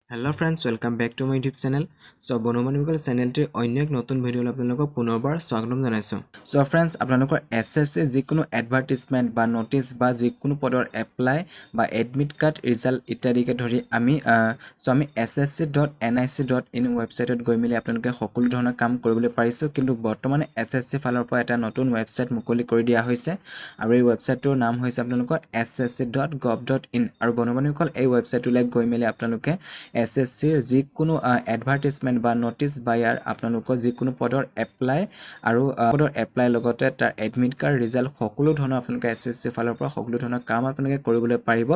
Hello friends, welcome back to my YouTube channel. So বনমানিকল চেনেলটি অন্য এক নতুন ভিডিও আপোনালোকক পুনৰবাৰ স্বাগতম জনাইছো। So friends, আপোনালোকৰ SSC যিকোনো এডভাৰটাইজমেন্ট বা নোটিস বা যিকোনো পদৰ এপ্লাই বা এডমিট কাৰ্ড ৰিজাল্ট ইত্যাদিকে ধৰি আমি ssc.nic.in ওয়েবসাইটত গৈ মেলি আপোনালোকে সকলো ধৰণৰ কাম কৰিবলৈ পাৰিছো, কিন্তু বৰ্তমানে SSC ফালৰ পৰা এটা নতুন ওয়েবসাইট মুকলি কৰি দিয়া হৈছে আৰু এই ওয়েবসাইটৰ নাম হৈছে আপোনালোকৰ ssc.gov.in আৰু বনমানিকল এই ওয়েবসাইটলৈ গৈ মেলি আপোনালোকে SSC যিকোনো এডভাৰটাইজমেন্ট বা নোটিস বা ইয়াৰ আপোনালোকৰ যিকোনো পদৰ এপ্লাই আৰু পদৰ এপ্লাই লগতে তাৰ এডমিট কাৰ্ড ৰিজাল্ট সকলো ধৰণৰ আপোনালোকে SSC ফালৰ পৰা সকলো ধৰণৰ কাম আপোনালোকে কৰিবলৈ পাৰিব।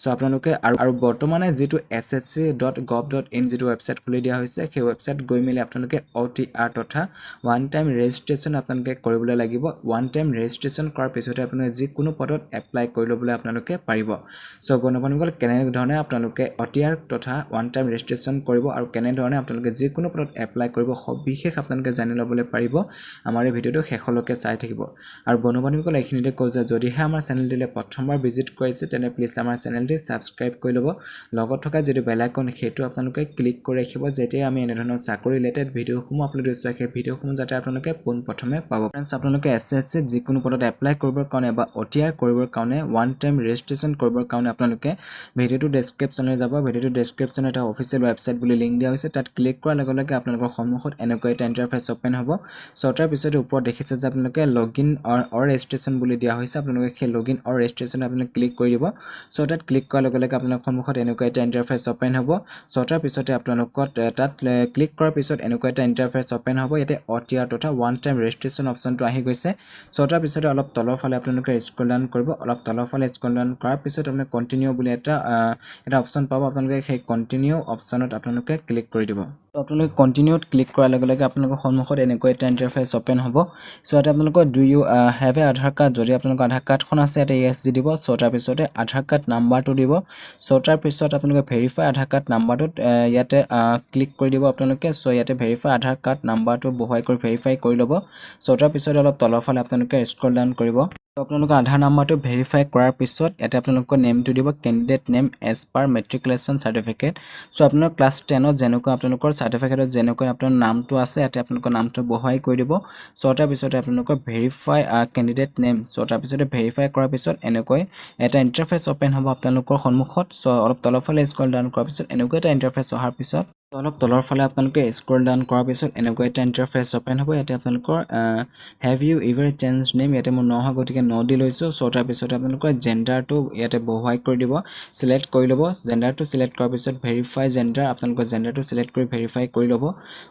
সো আপোনালোকে আৰু বৰ্তমানে যেটো ssc.gov.in যেটো ওয়েবসাইট খুলি দিয়া হৈছে সেই ওয়েবসাইট গৈ মেলি আপোনালোকে OTR তথা ওয়ান টাইম ৰেজিষ্ট্ৰেচন আপোনালোকে কৰিবলৈ লাগিব। ওয়ান টাইম ৰেজিষ্ট্ৰেচন কৰাৰ পিছতে আপোনালোকে যিকোনো পদত এপ্লাই কৰি ল'বলৈ আপোনালোকে পাৰিব। সো বন্ধুসকল কেনে ধৰণে আপোনালোকে OTR তথা ওয়ান টাইম ৰেজিষ্ট্ৰেচন কৰিব আৰু কেনে ধৰণে আপোনালোকে যিকোনো পদত এপ্লাই কৰিব সবিশেষ আপোনালোকে জানি ল'বলৈ পাৰিব। আমাৰ এই ভিডিওটো শেষলৈকে চাই থাকিব। আৰু বন্ধুসকল এইখিনিতে কওঁ যে যদিহে আমাৰ চেনেলটিলে প্ৰথমবাৰ ভিজিট কৰিছে তেনে প্লিজ আমাৰ চেনেলটি সাবস্ক্ৰাইব কৰি ল'ব। লগত থকা যেটো বেল আইকন হেতু আপোনালোকে ক্লিক কৰি ৰাখিব, যেতিয়া আমি এনে ধৰণৰ চাকৰি ৰিলেটেড ভিডিওসমূহ আপলোড কৰিছো সেই ভিডিওসমূহ যাতে আপোনালোকে পোন প্ৰথমে পাব। ফ্ৰেন্ডস, আপোনালোকে SSC যিকোনো পদত এপ্লাই কৰিবৰ কাৰণে বা OTR কৰিবৰ কাৰণে ওয়ান টাইম ৰেজিষ্ট্ৰেচন কৰিবৰ কাৰণে আপোনালোকে ভিডিওটো ডেসক্ৰিপচনলৈ যাব। ভিডিওটো ডেসক্ৰিপচনত এটা অফিচিয়েল ওয়েবসাইট বুলি লিংক দিয়া হৈছে, তাত ক্লিক কৰাৰ লগে লগে আপোনালোকৰ সন্মুখত এনেকৈ এটা ইন্টাৰফেস ওপেন হ'ব। সো তাৰ পিছতে ওপৰত দেখিছে যে আপোনালোকে লগইন অৰ ৰেজিষ্ট্ৰেচন বুলি দিয়া হৈছে, আপোনালোকে সেই লগইন অৰ ৰেজিষ্ট্ৰেচন আপোনালোকে ক্লিক কৰি দিব। সো তাত ক্লিক কৰাৰ লগে লগে আপোনালোকৰ সন্মুখত এনেকৈ এটা ইন্টাৰফেস ওপেন হ'ব। সো তাৰ পিছতে আপোনালোকৰ তাত ক্লিক কৰাৰ পিছত এনেকৈ এটা ইন্টাৰফেস ওপেন হ'ব। ইয়াতে OTR তথা ওয়ান টাইম ৰেজিষ্ট্ৰেচন অপচনটো আহি গৈছে। সো তাৰ পিছতে অলপ তলৰ ফালে আপোনালোকে স্ক্ৰল ডাউন কৰিব। অলপ তলৰ ফালে স্ক্ৰল ডাউন কৰাৰ পিছত আপোনালোকে কন্টিনিউ বুলি এটা অপচন পাব। আপোনালোকে সেই কন্টিনিউ অপচনত আপোনালোকে ক্লিক কৰি দিব। তো আপোনালোকে কন্টিনিউত ক্লিক কৰাৰ লগে লগে আপোনালোকৰ সন্মুখত এনেকৈ এটা ইন্টাৰফেস ওপেন হ'ব। সো এটা আপোনালোকৰ do you have a Aadhaar card, যদি আপোনালোকৰ আধাৰ কাৰ্ডখন আছে এটা ইয়েস দি দিব। সো তাৰ পিছতে আধাৰ কাৰ্ড নাম্বাৰটো দিব। সো তাৰ পিছত আপোনালোকে ভেৰিফাই আধাৰ কাৰ্ড নাম্বাৰটোত ইয়াতে ক্লিক কৰি দিব আপোনালোকে। সো ইয়াতে ভেৰিফাই আধাৰ কাৰ্ড নাম্বাৰটো বহুৱাই কৰি ভেৰিফাই কৰি ল'ব। সো তাৰ পিছত অলপ তলৰ ফালে আপোনালোকে স্ক্ৰল ডাউন কৰিব। তো আপোনালোকৰ আধাৰ নাম্বাৰটো ভেৰিফাই কৰাৰ পিছত ইয়াতে আপোনালোকৰ নেমটো দিব, candidate name as per matriculation certificate. So আপোনাৰ ক্লাছ 10ত যেনেকৈ আপোনালোকৰ সাৰ্টিফিকেটত যেনেকৈ আপোনাৰ নামটো আছে ইয়াতে আপোনালোকৰ নামটো বহুৱাই কৰি দিব। সো তাৰ পিছতে আপোনালোকৰ ভেৰিফাই ক্যান্ডিডেট নেম। সো তাৰ পিছতে ভেৰিফাই কৰাৰ পিছত এনেকৈ এটা ইন্টাৰফেস ওপেন হ'ব আপোনালোকৰ সন্মুখত। সো অলপ তলৰ ফালে স্ক্ৰল ডাউন কৰাৰ পিছত এনেকৈ এটা ইন্টাৰফেস অহাৰ পিছত অলপ তলৰ ফালে আপোনালোকে স্ক্ৰল ডাউন কৰাৰ পিছত এনেকৈ এটা ইন্টাৰফেস ওপেন হ'ব। ইয়াতে আপোনালোকৰ have you ever change name, ইয়াতে মোৰ ন হয় গতিকে ন দি লৈছো। সো তাৰ পিছতে আপোনালোকৰ জেন্ডাৰটো ইয়াতে বহুৱাই কৰি দিব, সিলেক্ট কৰি ল'ব। জেন্ডাৰটো সিলেক্ট কৰাৰ পিছত ভেৰিফাই জেন্ডাৰ, আপোনালোকৰ জেন্ডাৰটো সিলেক্ট কৰি ভেৰিফাই কৰি ল'ব।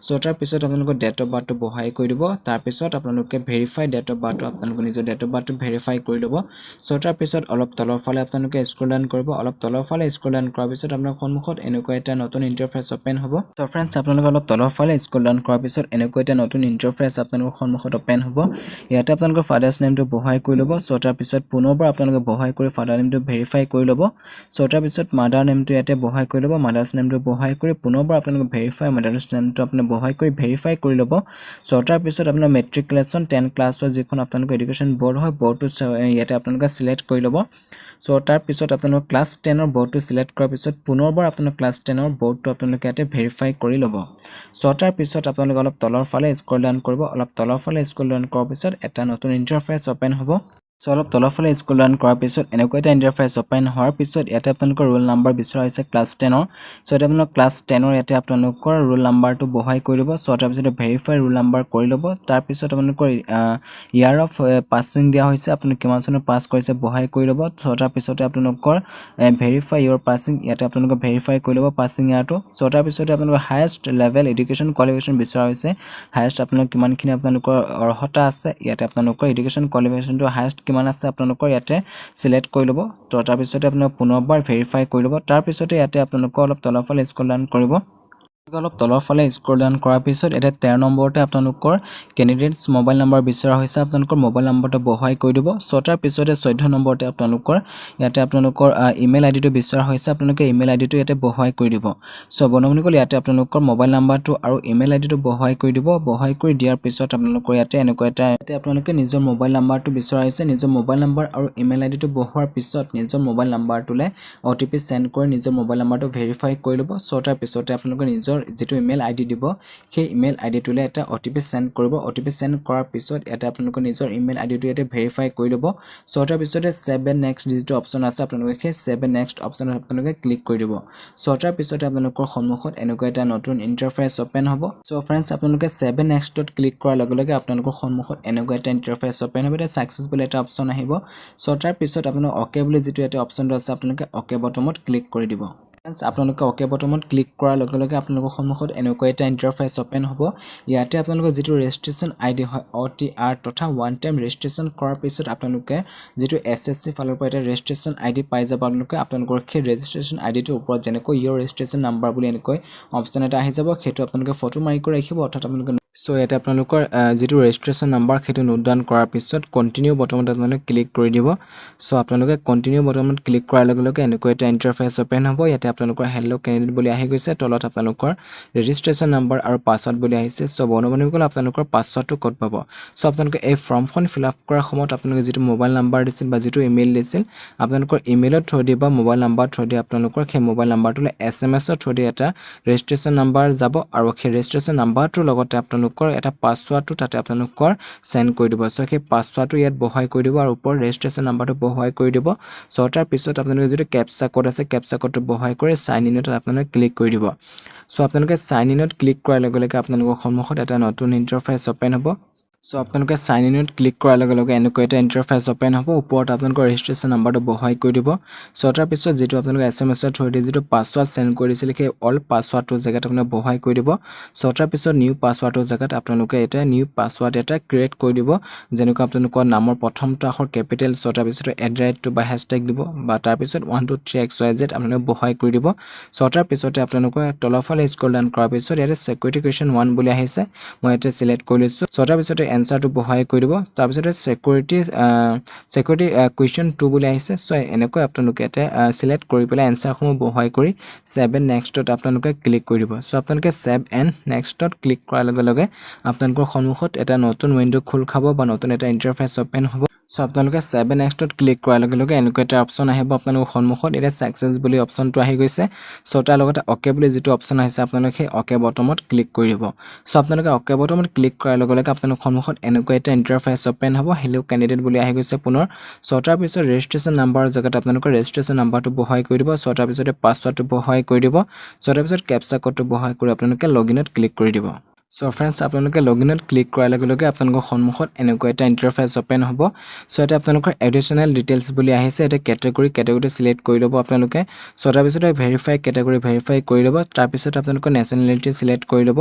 সো তাৰ পিছত আপোনালোকৰ ডেট অফ বাৰ্থটো বহুৱাই কৰি দিব। তাৰ পিছত আপোনালোকে ভেৰিফাই ডেট অফ বাৰ্থটো আপোনালোকৰ নিজৰ ডেট অফ বাৰ্থটো ভেৰিফাই কৰি ল'ব। সো তাৰ পিছত অলপ তলৰ ফালে আপোনালোকে স্ক্ৰল ডাউন কৰিব। অলপ তলৰ ফালে স্ক্ৰল ডাউন কৰাৰ পিছত আপোনাৰ সন্মুখত এনেকৈ এটা নতুন ইন্টাৰফেস ওপেন হ'ব। তো ফ্ৰেন্ডস, আপোনালোকে অলপ তলৰ ফালে স্ক্ৰল ডাউন কৰাৰ পিছত এনেকৈ এটা নতুন ইন্টাৰফেস আপোনালোকৰ সন্মুখত ওপেন হ'ব। ইয়াতে আপোনালোকৰ ফাদাৰ্স নেমটো বহুৱাই কৰি ল'ব। সো তাৰ পিছত পুনৰবাৰ আপোনালোকে বহুৱাই কৰি ফাদাৰ নেমটো ভেৰিফাই কৰি ল'ব। সো তাৰ পিছত মাদাৰ নেমটো ইয়াতে বহুৱাই কৰি ল'ব। মাদাৰ্স নেমটো বহুৱাই কৰি পুনৰবাৰ আপোনালোকে ভেৰিফাই মাদাৰ্স নেমটো আপুনি বহুৱাই কৰি ভেৰিফাই কৰি ল'ব। সো তাৰ পিছত আপোনাৰ মেট্ৰিকুলেশ্যন 10 ক্লাছৰ যিখন আপোনালোকৰ এডুকেশ্যন বৰ্ড হয় বৰ্ডটো ইয়াতে আপোনালোকে সিলেক্ট কৰি ল'ব। সো তাৰ পিছত আপোনালোকৰ ক্লাছ 10ৰ বৰ্ডটো সিলেক্ট কৰাৰ পিছত পুনৰবাৰ আপোনালোকৰ ক্লাছ 10ৰ বৰ্ডটো আপোনালোকে ইয়াতে ভেৰিফাই কৰি ল'ব। সো তাৰ পিছত আপোনালোকে অলপ তলৰ ফালে স্ক্ৰল ডাউন কৰিব। অলপ তলৰ ফালে স্ক্ৰল ডাউন কৰাৰ পিছত এটা নতুন ইন্টাৰফেস ওপেন হ'ব। সো অলপ তলৰ ফালে স্ক্ৰল ডাউন কৰাৰ পিছত এনেকৈ এটা ইন্টাৰফেস ওপেন হোৱাৰ পিছত ইয়াতে আপোনালোকৰ ৰোল নাম্বাৰ বিচৰা হৈছে ক্লাছ 10ৰ। সো এটা আপোনালোকৰ ক্লাছ 10ৰ ইয়াতে আপোনালোকৰ ৰোল নাম্বাৰটো বহুৱাই কৰি দিব। সো তাৰ পিছত ভেৰিফাই ৰোল নাম্বাৰ কৰি ল'ব। তাৰ পিছত আপোনালোকৰ ইয়াৰ অফ পাছিং দিয়া হৈছে, আপুনি কিমান চনত পাছ কৰিছে বহুৱাই কৰি ল'ব। সো তাৰ পিছতে আপোনালোকৰ ভেৰিফাই ইয়ৰ পাছিং, ইয়াতে আপোনালোকে ভেৰিফাই কৰি ল'ব পাছিং ইয়াৰটো। সো তাৰ পিছতে আপোনালোকৰ হাইয়েষ্ট লেভেল এডুকেশ্যন কোৱালিফিকেশ্যন বিচৰা হৈছে, হাইয়েষ্ট আপোনালোকৰ কিমানখিনি আপোনালোকৰ অৰ্হতা আছে, ইয়াতে আপোনালোকৰ এডুকেশ্যন কোৱালিফিকেশ্যনটো হাইয়েষ্ট কিমান আছে আপোনালোকৰ ইয়াতে সিলেক্ট কৰি ল'ব। তো তাৰ পিছতে আপোনালোকে পুনৰবাৰ ভেৰিফাই কৰি ল'ব। তাৰ পিছতে ইয়াতে আপোনালোকৰ অলপ তলৰ ফালে স্ক্ৰল ডাউন কৰিব। অলপ তলৰ ফালে স্ক্ৰল ডাউন কৰাৰ পিছত এটা 13 নম্বৰতে আপোনালোকৰ কেণ্ডিডেটছ মোবাইল নম্বৰ বিচৰা হৈছে আপোনালোকৰ মোবাইল নম্বৰটো বহুৱাই কৈ দিব সো তাৰ পিছতে 14 নম্বৰতে আপোনালোকৰ ইয়াতে আপোনালোকৰ ইমেইল আইডিটো বিচৰা হৈছে আপোনালোকে ইমেইল আইডিটো ইয়াতে বহুৱাই কৈ দিব সো বনমনিকল ইয়াতে আপোনালোকৰ মোবাইল নম্বৰটো আৰু ইমেইল আইডিটো বহুৱাই কৈ দিব বহুৱাই কৰি দিয়াৰ পিছত আপোনালোকৰ ইয়াতে এনেকুৱা এটা ইয়াতে আপোনালোকে নিজৰ মোবাইল নম্বৰটো বিচৰা হৈছে নিজৰ মোবাইল নম্বৰ আৰু ইমেইল আইডিটো বহুৱাৰ পিছত নিজৰ মোবাইল নম্বৰটোলে OTP সেন্ড কৰি নিজৰ মোবাইল নম্বৰটো ভেৰিফাই কৰি ল'ব সো তাৰ পিছতে আপোনালোকে নিজৰ যেটো ইমেইল আইডি দিব সেই ইমেইল আইডিটোলে এটা OTP সেন্ড কৰিব OTP সেন্ড কৰাৰ পিছত এটা আপোনালোকৰ নিজৰ ইমেইল আইডিটো ইয়াতে ভেৰিফাই কৰি ল'ব সো তাৰ পিছতে 7 নেক্সট ডিজিট অপচন আছে আপোনালোকে সেই 7 নেক্সট অপচনত আপোনালোকে ক্লিক কৰি দিব সো তাৰ পিছতে আপোনালোকৰ সন্মুখত এনেকুৱা এটা নতুন ইন্টাৰফেস ওপেন হ'ব সো फ्रेंड्स আপোনালোকে 7 নেক্সটত ক্লিক কৰাৰ লগে লগে আপোনালোকৰ সন্মুখত এনেকুৱা এটা ইন্টাৰফেস ওপেন হ'ব এটা সাকসেসফুল এটা অপচন আহিব সো তাৰ পিছত আপোনালোক ওকে বুলি যেটো এটা অপচনটো আছে আপোনালোকে ওকে বটমত ক্লিক কৰি দিব फ्रेंड्स আপোনালোকে ওকে বটমত ক্লিক কৰাৰ লগে লগে আপোনালোকৰ সন্মুখত এনেকুৱা এটা ইন্টাৰফেস ওপেন হ'ব ইয়াতে আপোনালোকৰ যেটো ৰেজিষ্ট্ৰেচন আইডি হয় OTR তথা ওয়ান টাইম ৰেজিষ্ট্ৰেচন কৰাৰ পিছত আপোনালোকে যেটো SSC ফালৰ পৰা এটা ৰেজিষ্ট্ৰেচন আইডি পাই যাব আপোনালোকৰ সেই ৰেজিষ্ট্ৰেচন আইডিটোৰ ওপৰত যেনেকৈ ইয়ৰ ৰেজিষ্ট্ৰেচন নাম্বাৰ বুলি এনেকৈ অপচন এটা আহি যাব সেইটো আপোনালোকে ফটো মাৰি কৰি ৰাখিব অৰ্থাৎ আপোনালোকে সো এটা আপোনালোকৰ যেটো ৰেজিষ্ট্ৰেচন নাম্বাৰ সেইটো নোট ডাউন কৰাৰ পিছত কন্টিনিউ বটমত আপোনালোকে ক্লিক কৰি দিব সো আপোনালোকে কন্টিনিউ বটমত ক্লিক কৰাৰ লগে লগে এনেকুৱা এটা ইন্টাৰফেস ওপেন হ'ব ইয়াতে আপোনালোকৰ হেল্ল কেণ্ডিডেট বুলি আহি গৈছে তলত আপোনালোকৰ ৰেজিষ্ট্ৰেচন নাম্বাৰ আৰু পাছৱৰ্ড বুলি আহিছে সো বনবনিকল আপোনালোকৰ পাছৱৰ্ডটো ক'ত পাব সো আপোনালোকে এই ফৰ্মখন ফিল আপ কৰাৰ সময়ত আপোনালোকে যেটো মোবাইল নাম্বাৰ দিছিল বা যেটো ইমেইল দিছিল আপোনালোকৰ ইমেইলত থৈ দিব বা মোবাইল নাম্বাৰ থৈ দি আপোনালোকৰ সেই মোবাইল নাম্বাৰটোলে SMS ত থৈ দি এটা ৰেজিষ্ট্ৰেচন নাম্বাৰ যাব আৰু সেই ৰেজিষ্ট্ৰেচন নাম্বাৰটোৰ লগতে আপোনালোকৰ এটা পাছৱৰ্ডটো তাতে আপোনালোকৰ সেন্ড কৰি দিব সো সেই পাছৱৰ্ডটো ইয়াত বহুৱাই কৰি দিব আৰু ওপৰ ৰেজিষ্ট্ৰেচন নাম্বাৰটো বহুৱাই কৰি দিব সো তাৰ পিছত আপোনালোকে যেটো ক্যাপচা কোড আছে ক্যাপচা কোডটো বহুৱাই কৰি সাইন ইনত আপোনালোকে ক্লিক কৰি দিব সো আপোনালোকে সাইন ইনত ক্লিক কৰাৰ লগে লগে আপোনালোকৰ সন্মুখত এটা নতুন ইন্টাৰফেস ওপেন হ'ব সো আপোনালোকে সাইন ইনত ক্লিক কৰাৰ লগে লগে এনেকুৱা এটা ইন্টাৰফেস ওপেন হ'ব ওপৰত আপোনালোকৰ ৰেজিষ্ট্ৰেচন নাম্বাৰটো বহুৱাই কৰি দিব সো তাৰ পিছত যেটো আপোনালোকে SMS ত থৈ দি যেটো পাছৱৰ্ড সেন্ড কৰিছিল সেই অল পাছৱৰ্ডটো জেগাত আপোনালোকে বহুৱাই কৰি দিব সো তাৰ পিছত নিউ পাছৱৰ্ডৰ জেগাত আপোনালোকে এটা নিউ পাছৱৰ্ড এটা ক্ৰিয়েট কৰি দিব যেনেকৈ আপোনালোকৰ নামৰ প্ৰথমটো আখৰ কেপিটেল সো তাৰ পিছত এডৰেটটো বা হেশটেগ দিব বা তাৰ পিছত 123xyz আপোনালোকে বহুৱাই কৰি দিব সো তাৰ পিছতে আপোনালোকে তলৰ ফালে স্ক্ৰল ডাউন কৰাৰ পিছত ইয়াতে সিকিউৰিটি কোৱেশ্চন 1 বুলি আহিছে মই এটা সিলেক্ট কৰি লৈছো সো তাৰ পিছতে এনসাৰটো বহুৱাই কৰি দিব তাৰ পিছতে সিকিউৰিটি কোৱেশ্চন 2 বুলি আহিছে সো এনেকৈ আপোনালোকে এটা সিলেক্ট কৰি পেলাই এনসাৰসমূহ বহুৱাই কৰি 7 নেক্সটত আপোনালোকে ক্লিক কৰি দিব সো আপোনালোকে সেভ এণ্ড নেক্সটত ক্লিক কৰাৰ লগে লগে আপোনালোকৰ সন্মুখত এটা নতুন উইন্ডো খোল খাব বা নতুন এটা ইন্টাৰফেস ওপেন হ'ব সো আপোনালোকে 7 নেক্সটত ক্লিক কৰাৰ লগে লগে এনেকুৱা এটা অপচন আহিব আপোনালোকৰ সন্মুখত এটা সাকসেস বুলি অপচনটো আহি গৈছে সো তাৰ লগতে ওকে বুলি যেটো অপচন আহিছে আপোনালোকে সেই ওকে বটমত ক্লিক কৰি দিব সো আপোনালোকে ওকে বটমত ক্লিক কৰাৰ লগে লগে আপোনালোকৰ সন্মুখত এনেকুৱা এটা ইন্টাৰফেস ওপেন হ'ব হেল্ল কেণ্ডিডেট বুলি আহি গৈছে পুনৰ সো তাৰ পিছত ৰেজিষ্ট্ৰেচন নাম্বাৰৰ জেগাত আপোনালোকৰ ৰেজিষ্ট্ৰেচন নাম্বাৰটো বহুৱাই কৰি দিব সো তাৰ পিছতে পাছৱৰ্ডটো বহুৱাই কৰি দিব সো তাৰ পিছত ক্যাপচা কোডটো বহুৱাই কৰি আপোনালোকে লগইনত ক্লিক কৰি দিব সো फ्रेंड्स আপোনালোকে লগইনত ক্লিক কৰাৰ লগে লগে আপোনালোকৰ সন্মুখত এনেকুৱা এটা ইন্টাৰফেস ওপেন হ'ব সো এটা আপোনালোকৰ এডিশনাল ডিটেইলছ বুলি আহিছে এটা কেটেগৰিটো সিলেক্ট কৰি ল'ব আপোনালোকে সো তাৰ পিছতে ভেৰিফাই কেটেগৰি ভেৰিফাই কৰি ল'ব তাৰ পিছত আপোনালোকৰ নেশনালিটি সিলেক্ট কৰি ল'ব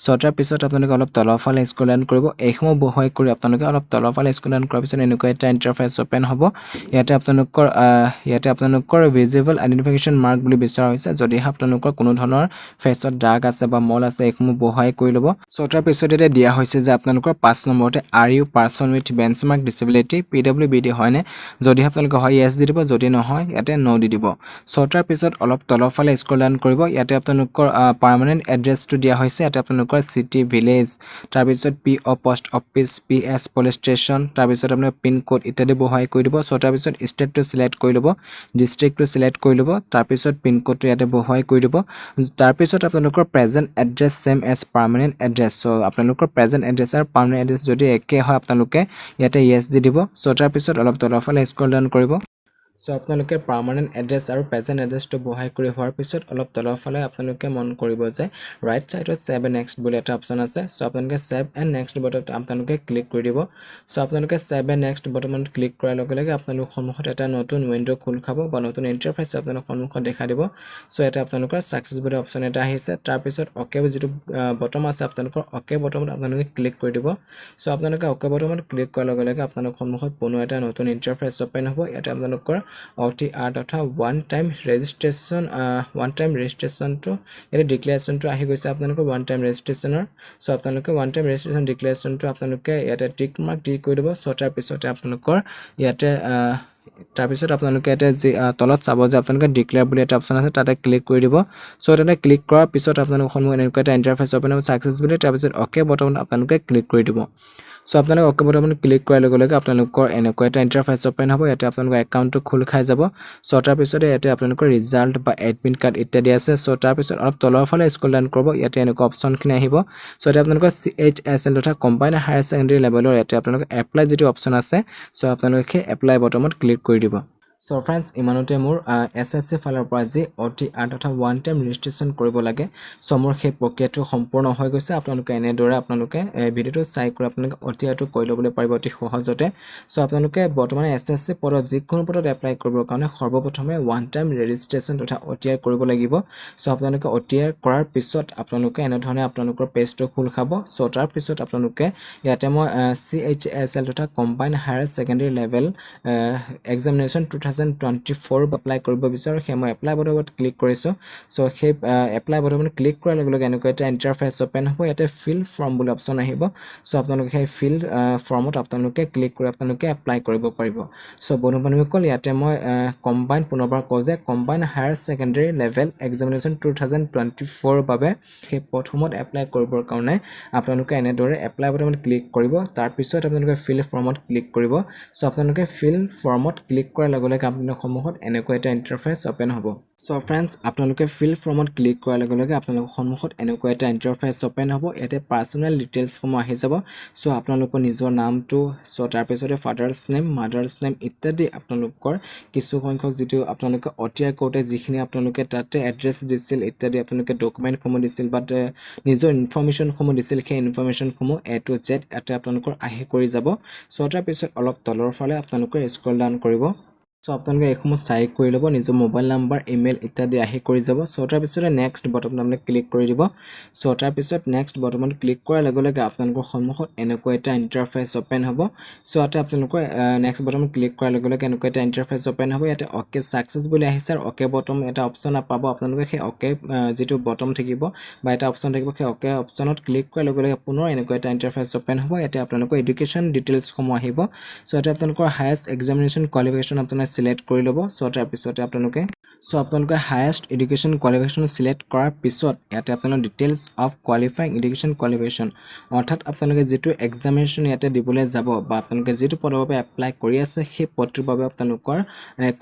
সো তাৰ পিছত আপোনালোকে অলপ তলৰ ফালে স্ক্ৰল ডাউন কৰিব এইসমূহ বহুৱাই কৰি আপোনালোকে অলপ তলৰ ফালে স্ক্ৰল ডাউন কৰাৰ পিছত এনেকুৱা এটা ইন্টাৰফেস ওপেন হ'ব ইয়াতে আপোনালোকৰ ভিজিবল আইডেন্টিফিকেশন মাৰ্ক বুলি বিচৰা হৈছে যদি আপোনালোকৰ কোনো ধৰণৰ ফেচত দাগ আছে বা মল আছে এইসমূহ বহুৱাই কৰি ল'ব সো তাৰ পিছত এটা দিয়া হৈছে যে আপোনালোকৰ 5 নম্বৰতে are you person with benchmark disability PWBD হয়নে যদি আপোনালোকে হয় ইয়েস দি দিব যদি নহয় ইয়াতে নো দি দিব সো তাৰ পিছত অলপ তলৰ ফালে স্ক্ৰল ডাউন কৰিব ইয়াতে আপোনালোকৰ পাৰ্মানেন্ট এড্ৰেছটো দিয়া হৈছে ইয়াতে আপোনালোকৰ সিটি ভিলেজ তাৰ পিছত PO post office PS police station তাৰ পিছত আপোনাৰ পিন কোড ইত্যাদি বহুৱাই কৰি দিব সো তাৰ পিছত ষ্টেটটো সিলেক্ট কৰি ল'ব ডিস্ট্ৰিক্টটো সিলেক্ট কৰি ল'ব তাৰ পিছত পিন কোডটো ইয়াতে বহুৱাই কৰি দিব তাৰ পিছত আপোনালোকৰ present address same as permanent address so আপোনালোকৰ প্ৰেজেন্ট এড্ৰেছ আৰু পাৰ্মানেন্ট এড্ৰেছ যদি একে হয় আপোনালোকে ইয়াতে ইয়েস দি দিব সো তাৰ পিছত অলপ তলৰ ফালে স্ক্ৰল ডাউন কৰিব সো আপোনালোকে পাৰ্মানেন্ট এড্ৰেছ আৰু প্ৰেজেন্ট এড্ৰেছটো বহুৱাই কৰি হোৱাৰ পিছত অলপ তলৰ ফালে আপোনালোকে মন কৰিব যে ৰাইট সাইডত সেভ নেক্সট বুলি এটা অপচন আছে সো আপোনালোকে সেভ এণ্ড নেক্সট বটনত আপোনালোকে ক্লিক কৰি দিব সো আপোনালোকে সেভ এণ্ড নেক্সট বটনত ক্লিক কৰাৰ লগে লগে আপোনালোকৰ সন্মুখত এটা নতুন উইন্ডো খোল খাব বা নতুন ইন্টাৰফেস আপোনালোকৰ সন্মুখত দেখা দিব সো এটা আপোনালোকৰ সাকসেস বুলি অপচন এটা আহিছে তাৰ পিছত ওকে যেটো বটম আছে আপোনালোকৰ ওকে বটমত আপোনালোকে ক্লিক কৰি দিব সো আপোনালোকে ওকে বটমত ক্লিক কৰাৰ লগে লগে আপোনালোকৰ সন্মুখত পুনৰ এটা নতুন ইন্টাৰফেস ওপেন হ'ব ইয়াতে আপোনালোকৰ OTR তথা ওৱান টাইম ৰেজিষ্ট্ৰেশ্যনটো এটা ডিক্লেৰেশ্যনটো আহি গৈছে আপোনালোকৰ ওৱান টাইম ৰেজিষ্ট্ৰেশ্যনৰ সো আপোনালোকে ওৱান টাইম ৰেজিষ্ট্ৰেশ্যন ডিক্লেৰেশ্যনটো আপোনালোকে ইয়াতে টিক মাৰ্ক দি কৰি দিব সো তাৰ পিছতে আপোনালোকৰ ইয়াতে তাৰ পিছত আপোনালোকে এটা যে তলত চাব যে আপোনালোকে ডিক্লেয়াৰ বুলি এটা অপচন আছে তাতে ক্লিক কৰি দিব সো তাতে ক্লিক কৰাৰ পিছত আপোনালোকৰ সন্মুখত এনেকুৱা এটা ইন্টাৰফেস ওপেন হ'ব সাকসেসফুলি তাৰ পিছত ওকে বটনত আপোনালোকে ক্লিক কৰি দিব সো আপোনালোকে ওকে বটনত ক্লিক কৰাৰ লগে লগে আপোনালোকৰ এনেকুৱা এটা ইন্টাৰফেস ওপেন হ'ব ইয়াতে আপোনালোকৰ একাউণ্টটো খোল খাই যাব সো তাৰ পিছতে ইয়াতে আপোনালোকৰ ৰিজাল্ট বা এডমিট কাৰ্ড ইত্যাদি আছে সো তাৰ পিছত অলপ তলৰ ফালে স্ক্ৰল ডাউন কৰিব ইয়াতে এনেকুৱা অপচনখিনি আহিব সো এটা আপোনালোকৰ CHSL তথা কম্বাইন্ড হায়াৰ সেকেন্ডাৰী লেভেলৰ ইয়াতে আপোনালোকৰ এপ্লাই যেটো অপচন আছে সো আপোনালোকে এপ্লাই বটনত ক্লিক কৰি দিব সো ফ্ৰেন্ডস ইমানতে মোৰ SSC ফালৰ পৰা যে OTR তথা ওৱান টাইম ৰেজিষ্ট্ৰেশ্যন কৰিব লাগে সো মোৰ সেই প্ৰক্ৰিয়াটো সম্পূৰ্ণ হৈ গৈছে আপোনালোকে এনেদৰে আপোনালোকে ভিডিওটো চাই কৰি আপোনালোকে OTR টো কৰি ল'বলৈ পাৰিব অতি সহজতে সো আপোনালোকে বৰ্তমান SSC পদত যিকোনো পদত এপ্লাই কৰিবৰ কাৰণে সৰ্বপ্ৰথমে ওৱান টাইম ৰেজিষ্ট্ৰেশ্যন তথা OTR কৰিব লাগিব সো আপোনালোকে OTR কৰাৰ পিছত আপোনালোকে এনেধৰণে আপোনালোকৰ পেজটো খোল খাব সো তাৰ পিছত আপোনালোকে ইয়াতে মই CHSL তথা combined higher secondary level examination 2024 apply কৰিব বিচাৰো হে মই এপ্লাই বটনত ক্লিক কৰিছো সো হে এপ্লাই বটনত ক্লিক কৰাৰ লগে লগে এনেকুৱা এটা ইন্টাৰফেস ওপেন হ'ব ইয়াতে ফিল ফৰ্ম বুলি অপচন আহিব সো আপোনালোকে হে ফিল ফৰ্মত আপোনালোকে ক্লিক কৰি আপোনালোকে এপ্লাই কৰিব পাৰিব সো বন্ধুসকল ইয়াতে মই কম্বাইন পুনৰবাৰ কওঁ যে combine higher secondary level examination 2024 বাবে হে প্ৰথমত এপ্লাই কৰিবৰ কাৰণে আপোনালোকে এনেদৰে এপ্লাই বটনত ক্লিক কৰিব তাৰ পিছত আপোনালোকে ফিল ফৰ্মত ক্লিক কৰিব সো আপোনালোকে ফিল ফৰ্মত ক্লিক কৰাৰ লগে লগে আপোনালোকৰ সন্মুখত এনেকুৱা এটা ইন্টাৰফেস ওপেন হ'ব সো ফ্ৰেন্ডস আপোনালোকে ফিল ফৰ্মত ক্লিক কৰাৰ লগে লগে আপোনালোকৰ সন্মুখত এনেকুৱা এটা ইন্টাৰফেস ওপেন হ'ব ইয়াতে পাৰ্সোনাল ডিটেইলছ সমূহ আহি যাব সো আপোনালোকৰ নিজৰ নামটো সো তাৰ পিছতে ফাদাৰ্স নেম মাদাৰ্স নেম ইত্যাদি আপোনালোকৰ কিছু সংখ্যক যেটো আপোনালোকে OTR কোডে যিখিনি আপোনালোকে তাতে এড্ৰেছ দিছিল ইত্যাদি আপোনালোকে ডকুমেন্ট সমূহ দিছিল বাট নিজৰ ইনফৰমেশন সমূহ দিছিল সেই ইনফৰমেশন সমূহ A to Z এতে আপোনালোকৰ আহি কৰি যাব সো তাৰ পিছত অলপ তলৰ ফালে আপোনালোকে স্ক্ৰল ডাউন কৰিব সো আপোনালোকে এইসমূহ চাই কৰি ল'ব নিজৰ মোবাইল নাম্বাৰ ইমেইল ইত্যাদি আহি কৰি যাব সো তাৰ পিছতে নেক্সট বটনত আপোনালোকে ক্লিক কৰি দিব সো তাৰ পিছত নেক্সট বটনত ক্লিক কৰাৰ লগে লগে আপোনালোকৰ সন্মুখত এনেকুৱা এটা ইন্টাৰফেস ওপেন হ'ব সো ইয়াতে আপোনালোকে নেক্সট বটনত ক্লিক কৰাৰ লগে লগে এনেকুৱা এটা ইন্টাৰফেস ওপেন হ'ব ইয়াতে ওকে সাকসেস বুলি আহিছে আৰু ওকে বটন এটা অপচন পাব আপোনালোকে সেই ওকে যেটো বটন থাকিব বা এটা অপচন থাকিব সেই ওকে অপচনত ক্লিক কৰাৰ লগে লগে পুনৰ এনেকুৱা এটা ইন্টাৰফেস ওপেন হ'ব ইয়াতে আপোনালোকৰ এডুকেশ্যন ডিটেইলছ সমূহ আহিব সো ইয়াতে আপোনালোকৰ হাইয়েষ্ট এক্সামিনেশ্যন কোৱালিফিকেশ্যন আপোনালোকে সিলেক্ট কৰি ল'ব সো তাৰ পিছতে আপোনালোকে হাইয়েষ্ট এডুকেশ্যন কোৱালিফিকেশ্যন সিলেক্ট কৰাৰ পিছত ইয়াতে আপোনালোকৰ details of qualifying education qualification অৰ্থাৎ আপোনালোকে যেটো এক্সামিনেশ্যন ইয়াতে দিবলৈ যাব বা আপোনালোকে যেটো পদৰ বাবে এপ্লাই কৰি আছে সেই পদটোৰ বাবে আপোনালোকৰ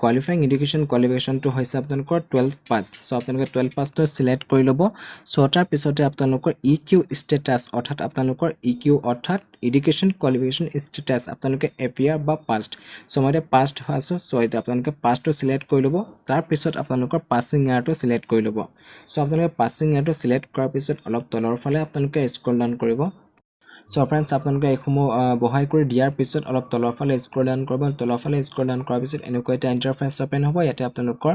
কোৱালিফাইং এডুকেশ্যন কোৱালিফিকেশ্যনটো হৈছে আপোনালোকৰ 12 পাছ সো আপোনালোকে 12 পাছটো সিলেক্ট কৰি ল'ব সো তাৰ পিছতে আপোনালোকৰ EQ ষ্টেটাস অৰ্থাৎ আপোনালোকৰ EQ অৰ্থাৎ এডুকেশ্যন কোৱালিফিকেশ্যন ষ্টেটাস আপোনালোকে এপিয়াৰ বা পাস্ট সো মই পাস্ট আছো সো এটা আপোনালোকে পাস্টটো সিলেক্ট কৰি ল'ব তাৰ পিছত আপোনালোকৰ পাছিং ইয়াৰটো সিলেক্ট কৰি ল'ব সো আপোনালোকে পাছিং ইয়াৰটো সিলেক্ট কৰাৰ পিছত অলপ তলৰ ফালে আপোনালোকে স্ক্ৰল ডাউন কৰিব সো ফ্ৰেন্ডস আপোনালোকে এইসমূহ বহাই কৰি দিয়াৰ পিছত অলপ তলৰ ফালে স্ক্ৰল ডাউন কৰিব তলৰ ফালে স্ক্ৰল ডাউন কৰাৰ পিছত এনেকুৱা এটা ইন্টাৰফেস ওপেন হ'ব ইয়াতে আপোনালোকৰ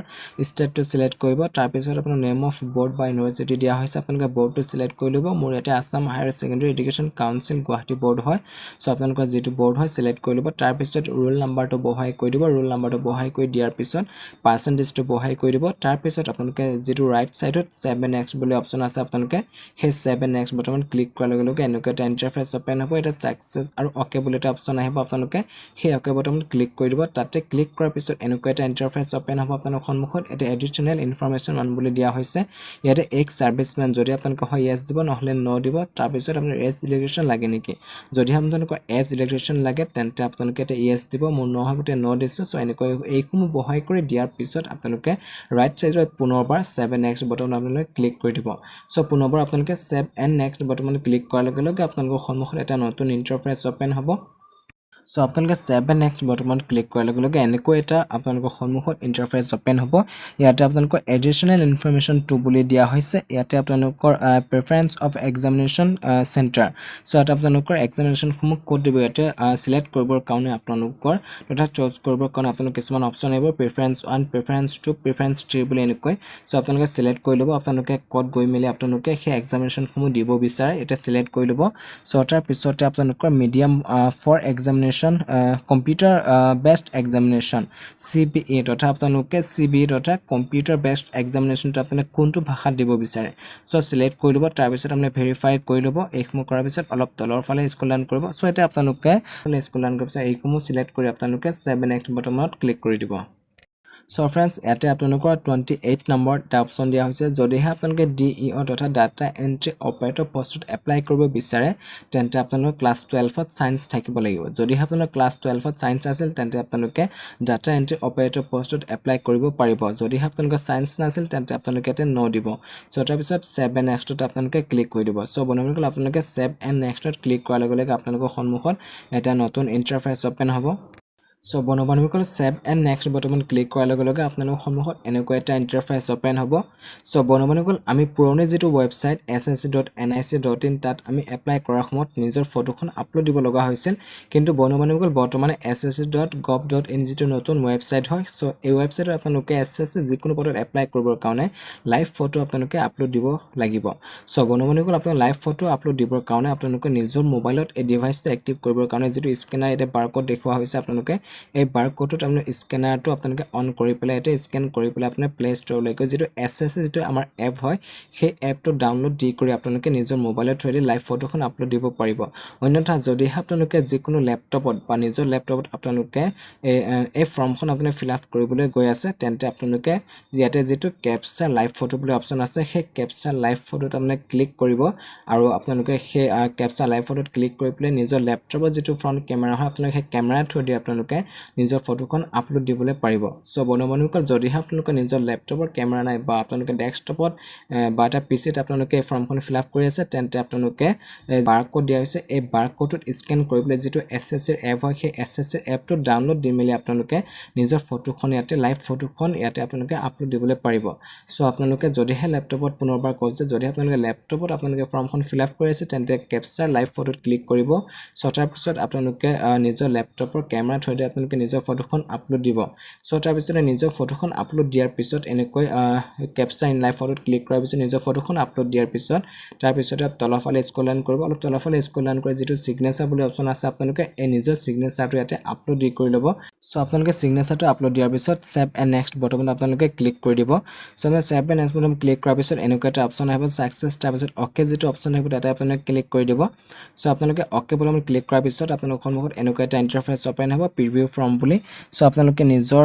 ষ্টেটটো সিলেক্ট কৰিব তাৰ পিছত আপোনাৰ নেম অফ বৰ্ড বা ইউনিভাৰ্চিটি দিয়া হৈছে আপোনালোকে বৰ্ডটো সিলেক্ট কৰি ল'ব মোৰ ইয়াতে Assam higher secondary education council Guwahati board হয় সো আপোনালোকৰ যেটো বৰ্ড হয় সিলেক্ট কৰি ল'ব তাৰ পিছত ৰোল নাম্বাৰটো বহাই কৰি দিব ৰোল নাম্বাৰটো বহাই কৰি দিয়াৰ পিছত পাৰ্চেন্টেজটো বহাই কৰি দিব তাৰ পিছত আপোনালোকে যেটো ৰাইট সাইডত 7x বুলি অপচন আছে আপোনালোকে সেই 7x বটনত ক্লিক কৰাৰ লগে লগে এনেকুৱা এটা ইন্টাৰফেস ওপেন হ'ব এটা সাকসেস আৰু ওকে বুলি এটা অপচন আহিব আপোনালোকে সেই ওকে বটনত ক্লিক কৰি দিব তাতে ক্লিক কৰাৰ পিছত এনেকুৱা এটা ইন্টাৰফেস ওপেন হ'ব আপোনালোকৰ সন্মুখত এটা এডিশনাল ইনফৰমেশন মান বুলি দিয়া হৈছে ইয়াতে এক সাৰ্ভিসম্যান যদি আপোনালোকে হয় ইয়েস দিব নহলে নো দিব তাৰ পিছত আপোনাৰ এজ ইলেক্ট্ৰিচিয়ান লাগে নেকি যদি আপোনালোকৰ এজ ইলেক্ট্ৰিচিয়ান লাগে তেন্তে আপোনালোকে এটা ইয়েস দিব মোৰ নো হবতে নো দিছো সো এনেকৈ এইসমূহ বহাই কৰি দিয়াৰ পিছত আপোনালোকে ৰাইট সাইডত পুনৰবাৰ 7x বটন আপোনালোকে ক্লিক কৰি দিব সো পুনৰবাৰ আপোনালোকে সেভ এণ্ড নেক্সট বটনত ক্লিক কৰাৰ লগে লগে আপোনালোকৰ সন্মুখত এটা নতুন ইন্টাৰফেস ওপেন হ'ব সো আপোনালোকে 7x বটনত ক্লিক কৰাৰ লগে লগে এনেকৈ এটা আপোনালোকৰ সন্মুখত ইন্টাৰফেস ওপেন হ'ব ইয়াতে আপোনালোকৰ এডিশনাল ইনফৰমেশন 2 বুলি দিয়া হৈছে ইয়াতে আপোনালোকৰ preference of examination centre so এটা আপোনালোকৰ এক্সামিনেশ্যন সমূহ কোড দিব ইয়াতে সিলেক্ট কৰিবৰ কাৰণে আপোনালোকৰ তথা চুজ কৰিবৰ কাৰণে আপোনালোক কিছুমান অপচন আহিব প্ৰেফাৰেন্স 1 প্ৰেফাৰেন্স 2 প্ৰেফাৰেন্স 3 বুলি এনেকৈ সো আপোনালোকে সিলেক্ট কৰি ল'ব আপোনালোকে কোড গৈ মেলি আপোনালোকে সেই এক্সামিনেশ্যন সমূহ দিব বিচাৰে এটা সিলেক্ট কৰি ল'ব সো তাৰ পিছতে আপোনালোকৰ medium for examination examination computer based examination CBE তথা আপোনালোকে CBE তথা কম্পিউটাৰ বেস্ট এক্সামিনেশ্যনটো আপোনালোকে কোনটো ভাষাত দিব বিচাৰে সো সিলেক্ট কৰি ল'ব তাৰ পিছত আপুনি ভেৰিফাই কৰি ল'ব এইসমূহ কৰাৰ পিছত অলপ তলৰ ফালে স্ক্ৰল ডাউন কৰিব সো এটা আপোনালোকে স্ক্ৰল ডাউন কৰাৰ পিছত এইসমূহ সিলেক্ট কৰি আপোনালোকে সেভ নেক্সট বটনত ক্লিক কৰি দিব So friends, ইয়াতে আপোনালোকৰ 28 নম্বৰ এটা অপচন দিয়া হৈছে যদিহে আপোনালোকে DEO তথা ডাটা এন্ট্ৰি অপাৰেটৰ পোষ্টত এপ্লাই কৰিব বিচাৰে তেন্তে আপোনালোকৰ ক্লাছ 12 ত সায়েন্স থাকিব লাগিব যদিহে আপোনালোকৰ ক্লাছ 12 ত সায়েন্স আছিল তেন্তে আপোনালোকে ডাটা এন্ট্ৰি অপাৰেটৰ পোষ্টত এপ্লাই কৰিব পাৰিব যদিহে আপোনালোকৰ সায়েন্স নাছিল তেন্তে আপোনালোকে এতে নো দিব সো তাৰ পিছত সেভ এণ্ড নেক্সটত আপোনালোকে ক্লিক কৰি দিব সো বন্ধুসকল আপোনালোকে সেভ এণ্ড নেক্সটত ক্লিক কৰাৰ লগে লগে আপোনালোকৰ সন্মুখত এটা নতুন ইন্টাৰফেস ওপেন হ'ব So বন্ধুসকল সেভ এণ্ড নেক্সট বটনত ক্লিক কৰাৰ লগে লগে আপোনালোকৰ সন্মুখত এনেকুৱা এটা ইন্টাৰফেস ওপেন হ'ব সো বন্ধুসকল আমি পুৰণি যেটো ওয়েবসাইট ssc.nic.in তাত আমি এপ্লাই কৰাৰ সময়ত নিজৰ ফটোখন আপলোড দিব লগা হৈছিল কিন্তু বন্ধুসকল বৰ্তমানে ssc.gov.in যেটো নতুন ওয়েবসাইট হয় সো এই ওয়েবসাইটত আপোনালোকে ssc যিকোনো পদত এপ্লাই কৰিবৰ কাৰণে লাইভ ফটো আপোনালোকে আপলোড দিব লাগিব সো বন্ধুসকল আপোনালোকে লাইভ ফটো আপলোড দিবৰ কাৰণে আপোনালোকে নিজৰ মোবাইলত এই ডিভাইসটো এক্টিভ কৰিবৰ কাৰণে যেটো স্ক্যানাৰ এটা বাৰকোড দেখুৱা হৈছে আপোনালোকে এই বাৰকোডত আপুনি স্ক্যানাৰটো আপোনালোকে অন কৰি পেলাই এটা স্ক্যান কৰি পেলাই আপুনি প্লে ষ্টৰলৈকে যেটো SSC যেটো আমাৰ এপ হয় সেই এপটো ডাউনলোড দি কৰি আপোনালোকে নিজৰ মোবাইলত থৈ লাইভ ফটোখন আপলোড দিব পাৰিব অন্যথা যদি আপোনালোকে যিকোনো ল্যাপটপত বা নিজৰ ল্যাপটপত আপোনালোকে এই ফৰ্মখন আপুনি ফিল আপ কৰিবলৈ গৈ আছে তেন্তে আপোনালোকে ইয়াতে যেটো ক্যাপচাৰ লাইভ ফটো বুলি অপচন আছে সেই ক্যাপচাৰ লাইভ ফটোত আপুনি ক্লিক কৰিব আৰু আপোনালোকে সেই ক্যাপচাৰ লাইভ ফটোত ক্লিক কৰি পেলাই নিজৰ ল্যাপটপৰ যেটো ফ্ৰন্ট ক্যামেৰা হয় আপোনালোকে সেই ক্যামেৰা থৈ দি আপোনালোকে নিজৰ ফটোখন আপলোড দিবলৈ পাৰিব সো বন্ধুসকল যদি আপোনালোকে নিজৰ ল্যাপটপৰ ক্যামেৰা নাই বা আপোনালোকে ডেস্কটপত বা এটা পিচিত আপোনালোকে এই ফৰ্মখন ফিল আপ কৰি আছে তেন্তে আপোনালোকে বাৰকোড দিয়া হৈছে এই বাৰকোডত স্ক্যান কৰিবলৈ যেটো SSC এপ হয় সেই SSC এপটো ডাউনলোড দি মেলি আপোনালোকে নিজৰ ফটোখন ইয়াতে লাইভ ফটোখন ইয়াতে আপোনালোকে আপলোড দিবলৈ পাৰিব সো আপোনালোকে যদিহে ল্যাপটপত পুনৰবাৰ কৈছে যদি আপোনালোকে ল্যাপটপত আপোনালোকে ফৰ্মখন ফিল আপ কৰি আছে তেন্তে ক্যাপচাৰ লাইভ ফটোত ক্লিক কৰিব সো তাৰ পিছত আপোনালোকে নিজৰ ল্যাপটপৰ ক্যামেৰা থৈ দি আপোনালোকে নিজৰ ফটোখন আপলোড দিব সো তাৰ পিছত নিজৰ ফটোখন আপলোড দিয়াৰ পিছত এনেকৈ ক্যাপচাৰ ইন লাইভ ফটোত ক্লিক কৰাৰ পিছত নিজৰ ফটোখন আপলোড দিয়াৰ পিছত তাৰ পিছত তলৰ ফালে স্ক্ৰল ডাউন কৰিব অলপ তলৰ ফালে স্ক্ৰল ডাউন কৰি যেটো সিগনেচাৰ বুলি অপচন আছে আপোনালোকে এই নিজৰ সিগনেচাৰটো ইয়াতে আপলোড দি কৰি ল'ব সো আপোনালোকে সিগনেচাৰটো আপলোড দিয়াৰ পিছত সেভ এণ্ড নেক্সট বটনত আপোনালোকে ক্লিক কৰি দিব সো আমি সেভ এণ্ড নেক্সট বটনত ক্লিক কৰাৰ পিছত এনেকুৱা এটা অপচন আহিব সাকসেছ তাৰ পিছত ওকে যেটো অপচন আহিব তাতে আপোনালোকে ক্লিক কৰি দিব সো আপোনালোকে ওকে বটনত ক্লিক কৰাৰ পিছত আপোনালোকৰ সন্মুখত এনেকুৱা এটা ইন্টাৰফেস ওপেন হ'ব প্ৰিভিউ ফৰ্ম বুলি সো আপোনালোকে নিজৰ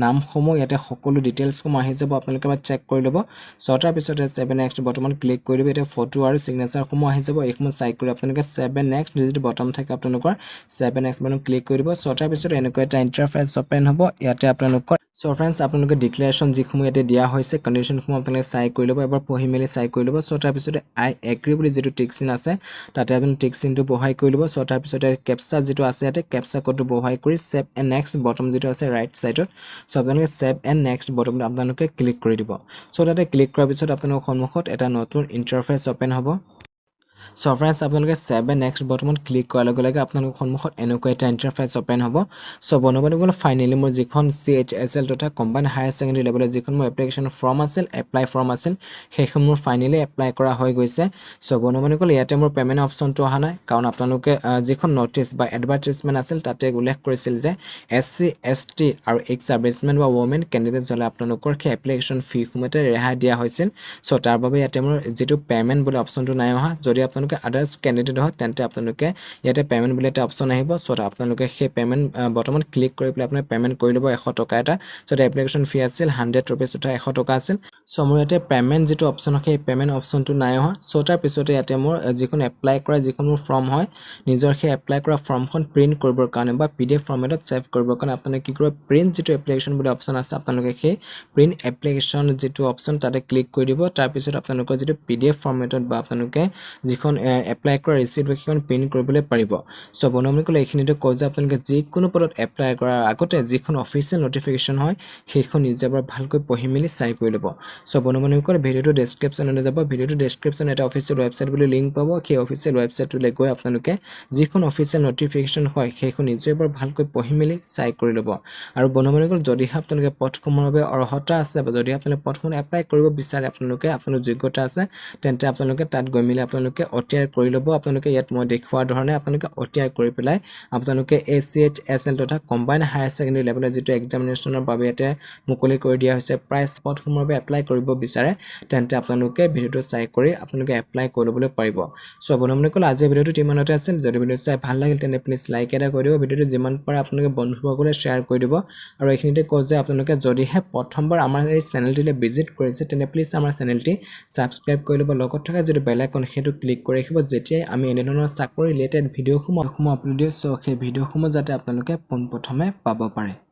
নামসমূহ ইয়াতে সকলো ডিটেইলছসমূহ আহি যাব আপোনালোকে চেক কৰি ল'ব সো তাৰ পিছত সেভ নেক্সট বটনত ক্লিক কৰি দিব এটা ফটো আৰু সিগনেচাৰসমূহ আহি যাব এইসমূহ চাই কৰি আপোনালোকে সেভ নেক্সট যেটো বটন থাকে আপোনালোকৰ সেভ নেক্সট বটন ক্লিক কৰি দিব সো তাৰ পিছত এনেকুৱা এটা ইন্টাৰফেস ওপেন হ'ব ইয়াতে আপোনালোকৰ সো फ्रेंड्स আপোনালোকে ডিক্লেৰেচন যিসমূহ ইয়াতে দিয়া হৈছে কন্ডিশনসমূহ আপোনালোকে চাই কৰি ল'ব এবাৰ পঢ়ি মেলি চাই কৰি ল'ব সো তাৰ পিছত আই এগ্ৰি বুলি যেটো টিক চিন আছে তাতে আপুনি টিক চিনটো বহাই কৰি ল'ব সো তাৰ পিছত ক্যাপচাৰ যেটো আছে ইয়াতে ক্যাপচাৰ কোডটো বহাই কৰি সেভ এণ্ড নেক্সট বটন যেটো আছে ৰাইট সাইডত সো আপোনালোকে সেভ এণ্ড নেক্সট বটনত আপোনালোকে ক্লিক কৰি দিব সো তাতে ক্লিক কৰাৰ পিছত আপোনালোকৰ সন্মুখত এটা নতুন ইন্টাৰফেস ওপেন হ'ব সো फ्रेंड्स আপোনালোকে সেভ এণ্ড নেক্সট বটনত ক্লিক কৰাৰ লগে লগে আপোনালোকৰ সন্মুখত এনেকুৱা এটা ইন্টাৰফেস ওপেন হ'ব সো বন্ধুসকল ফাইনালি মোৰ যিখন CHSL তথা কম্বাইন্ড হায়াৰ সেকেন্ডাৰী লেভেলৰ যিখন মোৰ এপ্লিকেশন ফৰ্ম আছিল এপ্লাই ফৰ্ম আছিল সেইখন মোৰ ফাইনালি এপ্লাই কৰা হৈ গৈছে সো বন্ধুসকল ইয়াতে মোৰ পেমেন্ট অপচনটো অহা নাই কাৰণ আপোনালোকে যিখন নোটিস বা এডভাৰটাইজমেন্ট আছিল তাতে উল্লেখ কৰিছিল যে SC ST আৰু এক্স সাৰ্ভিসমেন বা ওমেন ক্যান্ডিডেট জলে আপোনালোকৰ কি এপ্লিকেশন ফি সময়তে ৰেহাই দিয়া হৈছিল সো তাৰ বাবে ইয়াতে মোৰ যেটো পেমেন্ট বুলি অপচনটো নাই অহা যদি আপোনালোকে আদাৰ্স ক্যান্ডিডেট হয় তেন্তে আপোনালোকে ইয়াতে পেমেন্ট বুলি এটা অপচন আহিব সো আপোনালোকে সেই পেমেন্ট বটনত ক্লিক কৰি পেলাই আপুনি পেমেন্ট কৰি ল'ব 100 টকা এটা সো এপ্লিকেশন ফি আছিল 100 रुपीस উঠা 100 টকা আছিল সো মোৰ ইয়াতে পেমেন্ট যেটো অপচন আছে পেমেন্ট অপচনটো নাই অহা সো তাৰ পিছতে ইয়াতে মোৰ যিখন এপ্লাই কৰা যিখন মোৰ ফৰ্ম হয় নিজৰ সেই এপ্লাই কৰা ফৰ্মখন প্ৰিন্ট কৰিবৰ কাৰণে বা PDF ফৰ্মেটত সেভ কৰিবৰ কাৰণে আপোনালোকে কি কৰিব প্ৰিন্ট যেটো এপ্লিকেশন বুলি অপচন আছে আপোনালোকে সেই প্ৰিন্ট এপ্লিকেশন যেটো অপচন তাতে ক্লিক কৰি দিব তাৰ পিছত আপোনালোকৰ যেটো PDF ফৰ্মেটত বা আপোনালোকে যিখন এপ্লাই কৰা ৰিসিপ্ট এখন প্ৰিন্ট কৰিবলৈ পাৰিব সো বন্ধুসকল এইখিনিতে কৈ যে আপোনালোকে যিকোনো পদত এপ্লাই কৰাৰ আগতে যিখন অফিচিয়েল নোটিফিকেশন হয় সেইখন নিজে এবাৰ ভালকৈ পঢ়ি মেলি চাই কৰি ল'ব সো বন্ধুসকল ভিডিওটো ডেসক্ৰিপচনলৈ যাব ভিডিওটো ডেসক্ৰিপচন এটা অফিচিয়েল ওয়েবসাইট বুলি লিংক পাব সেই অফিচিয়েল ওয়েবসাইটলৈ গৈ আপোনালোকে যিখন অফিচিয়েল নটিফিকেশন হয় সেইখন নিজে বৰ ভালকৈ পঢ়ি মেলি চাই কৰি ল'ব আৰু বন্ধুসকল যদি আপোনালোকে পদসমূহৰ বাবে অৰ্হতা আছে বা যদি আপোনালোকে পদসমূহ এপ্লাই কৰিব বিচাৰে আপোনালোকৰ যোগ্যতা আছে তেন্তে আপোনালোকে তাত গৈ মেলি আপোনালোকে অটিআৰ কৰি ল'ব আপোনালোকে ইয়াত মই দেখুওৱা ধৰণে আপোনালোকে অটিআৰ কৰি পেলাই আপোনালোকে CHSL তথা কম্বাইন্ড হায়াৰ সেকেন্ডাৰী লেভেলৰ যেটো এক্সামিনেশনৰ বাবে এটা মুকলি কৰি দিয়া হৈছে প্ৰায় পদসমূহৰ বাবে এপ্লাই কৰিব বিচাৰে তেন্তে আপোনালোকে ভিডিওটো চাই কৰি আপোনালোকে এপ্লাই কৰিবলৈ পাৰিব সো বন্ধুসকল আজি ভিডিওটো ইমানতে আছিল যদি ভিডিও চাই ভাল লাগিল তেন্তে প্লিজ লাইক এটা কৰি দিব ভিডিওটো যিমান পাৰে আপোনালোকে বন্ধুসকললৈ শ্বেয়াৰ কৰি দিব আৰু এইখিনিতে কওঁ যে আপোনালোকে যদিহে প্ৰথমবাৰ আমাৰ এই চেনেলটিলৈ ভিজিট কৰিছে তেন্তে প্লিজ আমাৰ চেনেলটি সাবস্ক্ৰাইব কৰি ল'ব লগত থকা যেটো বেল আইকন হেতু ক্লিক কৰি ৰাখিব যেতিয়া আমি এনে ধৰণৰ চাকৰি ৰিলেটেড ভিডিওসমূহ আপলোড দিওঁ সো সেই ভিডিওসমূহ যাতে আপোনালোকে পোনপ্ৰথমে পাব পাৰে